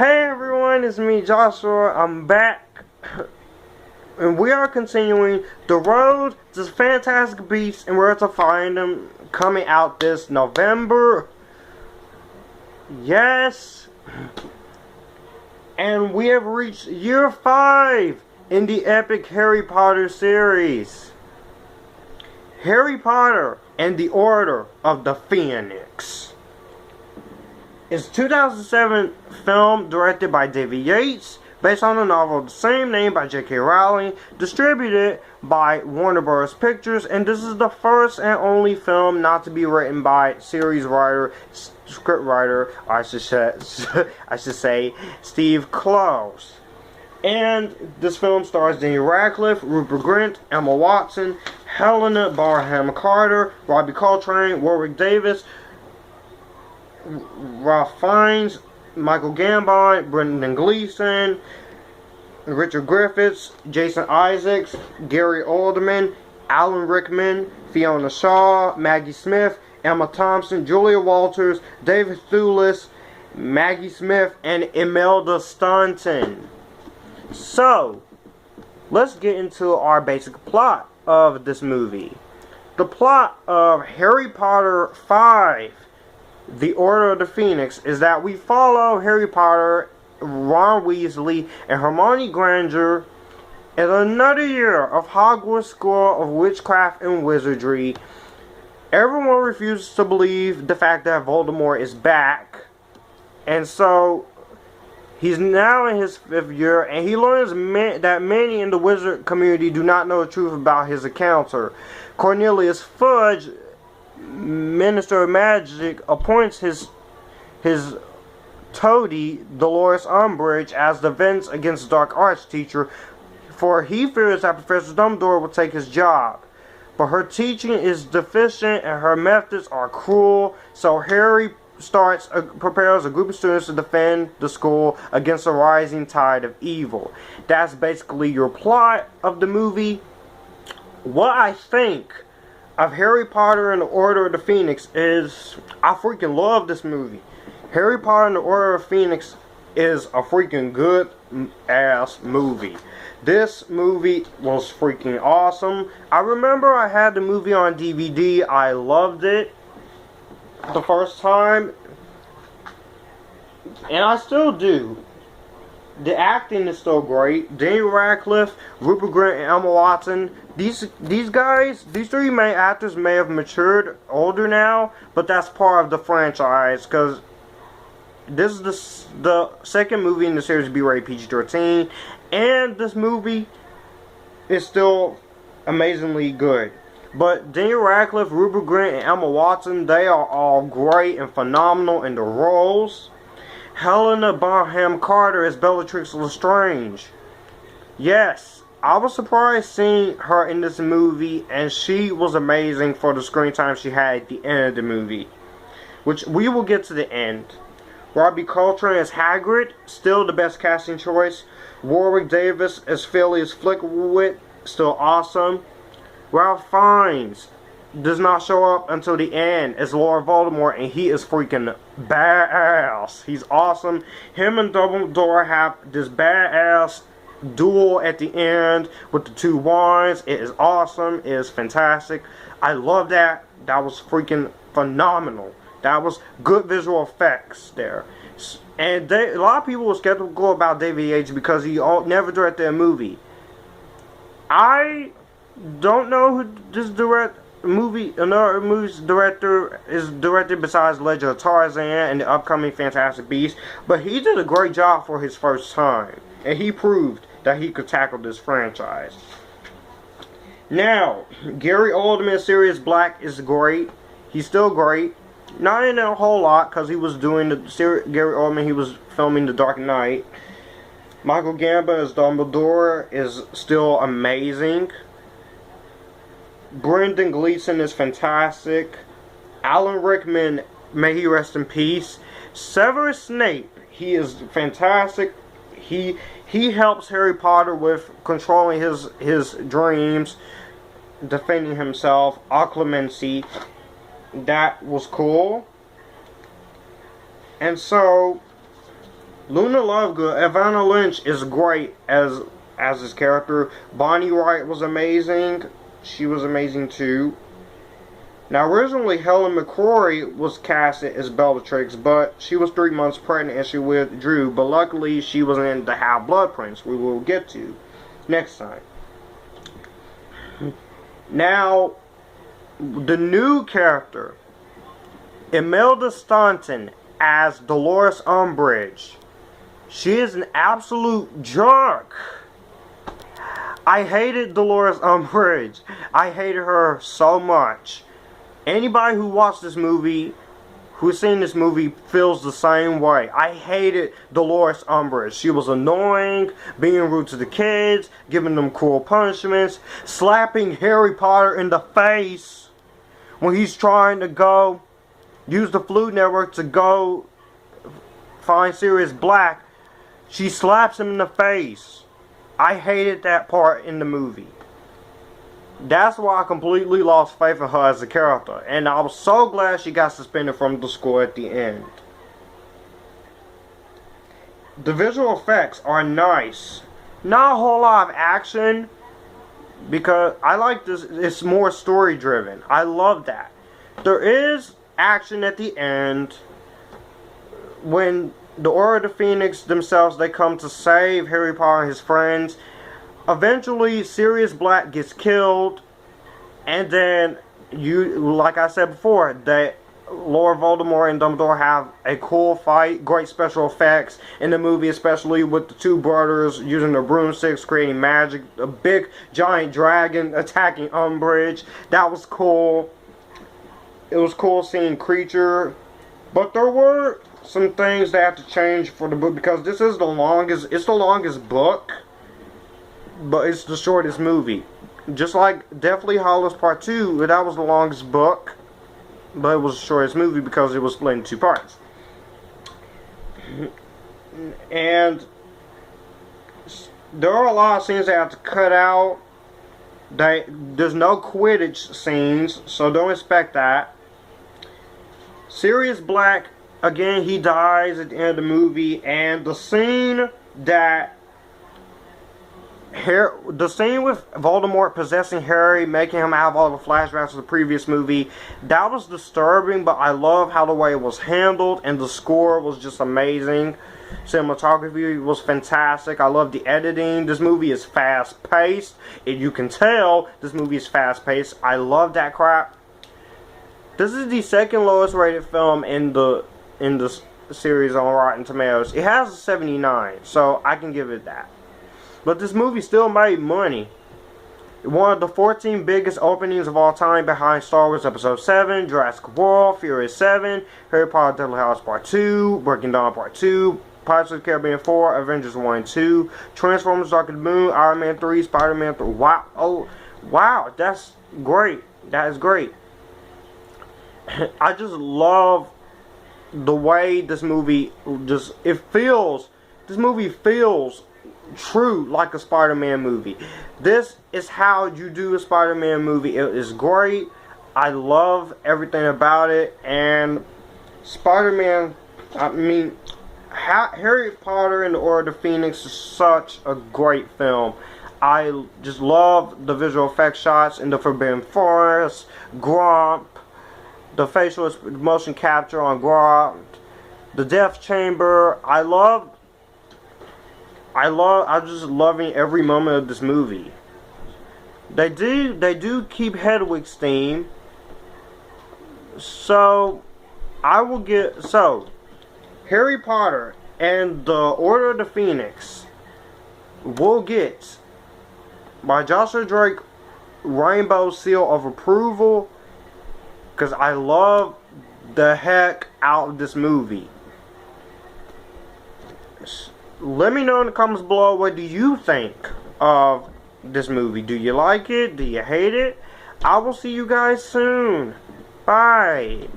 Hey everyone, it's me Joshua. I'm back, and we are continuing the road to Fantastic Beasts and Where to Find Them, coming out this November. Yes, and we have reached year 5 in the epic Harry Potter series. Harry Potter and the Order of the Phoenix. It's a 2007 film directed by David Yates, based on the novel of the same name by J.K. Rowling, distributed by Warner Bros. Pictures, and this is the first and only film not to be written by series writer, script writer, I should say, Steve Kloves. And this film stars Daniel Radcliffe, Rupert Grint, Emma Watson, Helena Bonham Carter, Robbie Coltrane, Warwick Davis, Ralph Fiennes, Michael Gambon, Brendan Gleeson, Richard Griffiths, Jason Isaacs, Gary Oldman, Alan Rickman, Fiona Shaw, Maggie Smith, Emma Thompson, Julia Walters, David Thewlis, Maggie Smith, and Imelda Staunton. So, let's get into our basic plot of this movie. The plot of Harry Potter 5, The Order of the Phoenix, is that we follow Harry Potter, Ron Weasley, and Hermione Granger in another year of Hogwarts School of Witchcraft and Wizardry. Everyone refuses to believe the fact that Voldemort is back, and so he's now in his 5th year, and he learns that many in the wizard community do not know the truth about his encounter. Cornelius Fudge, Minister of Magic, appoints his toady, Dolores Umbridge, as defense against dark arts teacher, for he fears that Professor Dumbledore will take his job. But her teaching is deficient and her methods are cruel, so Harry prepares a group of students to defend the school against a rising tide of evil. That's basically your plot of the movie. What I think of Harry Potter and the Order of the Phoenix is, I freaking love this movie. Harry Potter and the Order of the Phoenix is a freaking good ass movie. This movie was freaking awesome. I remember I had the movie on DVD. I loved it the first time, and I still do. The acting is still great. Daniel Radcliffe, Rupert Grint, and Emma Watson. These three main actors may have matured older now, but that's part of the franchise, because this is the second movie in the series to be rated PG-13, and this movie is still amazingly good. But Daniel Radcliffe, Rupert Grint, and Emma Watson, they are all great and phenomenal in their roles. Helena Bonham Carter is Bellatrix Lestrange. Yes, I was surprised seeing her in this movie, and she was amazing for the screen time she had at the end of the movie, which we will get to the end. Robbie Coltrane as Hagrid, still the best casting choice. Warwick Davis as Phileas Flitwick, still awesome. Ralph Fiennes does not show up until the end as Lord Voldemort, and he is freaking badass. He's awesome. Him and Dumbledore have this badass duel at the end with the 2 wands. It is awesome. It is fantastic. I love that. That was freaking phenomenal. That was good visual effects there. And a lot of people were skeptical about David Yates because he never directed a movie. I don't know who this another movie's director is directed besides Legend of Tarzan and the upcoming Fantastic Beasts, but he did a great job for his first time, and he proved that he could tackle this franchise. Now, Gary Oldman as Sirius Black is great. He's still great. Not in a whole lot, because he was doing Gary Oldman, he was filming The Dark Knight. Michael Gambon as Dumbledore is still amazing. Brendan Gleeson is fantastic. Alan Rickman, may he rest in peace. Severus Snape, he is fantastic. He helps Harry Potter with controlling his dreams, defending himself, occlumency. That was cool. And so Luna Lovegood, Evanna Lynch is great as his character. Bonnie Wright was amazing. She was amazing too. Now, originally, Helen McCrory was casted as Bellatrix, but she was 3 months pregnant and she withdrew. But luckily, she was in The Half-Blood Prince, we will get to next time. Now, the new character, Imelda Staunton as Dolores Umbridge. She is an absolute jerk. I hated Dolores Umbridge. I hated her so much. Anybody who watched this movie, who's seen this movie, feels the same way. I hated Dolores Umbridge. She was annoying, being rude to the kids, giving them cruel punishments, slapping Harry Potter in the face when he's trying to go use the Food Network to go find Sirius Black. She slaps him in the face. I hated that part in the movie. That's why I completely lost faith in her as a character. And I was so glad she got suspended from the school at the end. The visual effects are nice. Not a whole lot of action, because I like this. It's more story driven. I love that. There is action at the end when the Order of the Phoenix themselves, they come to save Harry Potter and his friends. Eventually, Sirius Black gets killed, and then like I said before, that Lord Voldemort and Dumbledore have a cool fight, great special effects in the movie, especially with the two brothers using their broomsticks, creating magic, a big giant dragon attacking Umbridge. That was cool. It was cool seeing Creature, but there were some things that have to change for the book, because this is the longest book, but it's the shortest movie. Just like Deathly Hallows Part 2, that was the longest book, but it was the shortest movie because it was split in 2 parts. And there are a lot of scenes that have to cut out. There's no Quidditch scenes, so don't expect that. Sirius Black, again, he dies at the end of the movie, and the scene with Voldemort possessing Harry, making him have all the flashbacks of the previous movie, that was disturbing, but I love how the way it was handled, and the score was just amazing. Cinematography was fantastic. I love the editing. This movie is fast-paced. You can tell this movie is fast-paced. I love that crap. This is the second lowest rated film in the series on Rotten Tomatoes. It has a 79, so I can give it that. But this movie still made money. One of the 14 biggest openings of all time, behind Star Wars Episode 7, Jurassic World, Furious 7, Harry Potter Deathly Hallows Part 2, Breaking Dawn Part 2, Pirates of the Caribbean 4, Avengers 1 and 2, Transformers Dark of the Moon, Iron Man 3, Spider-Man 3. Wow. Oh, wow. That's great. That is great. I just love the way this movie this movie feels true like a Spider-Man movie. This is how you do a Spider-Man movie. It is great. I love everything about it. And Spider-Man, Harry Potter and the Order of the Phoenix is such a great film. I just love the visual effects shots in the Forbidden Forest, Gromp, the facial motion capture on Gromp, the Death Chamber. I'm just loving every moment of this movie. They do keep Hedwig's theme. So Harry Potter and the Order of the Phoenix will get my Joshua Drake Rainbow Seal of Approval, because I love the heck out of this movie. Let me know in the comments below, what do you think of this movie? Do you like it? Do you hate it? I will see you guys soon. Bye.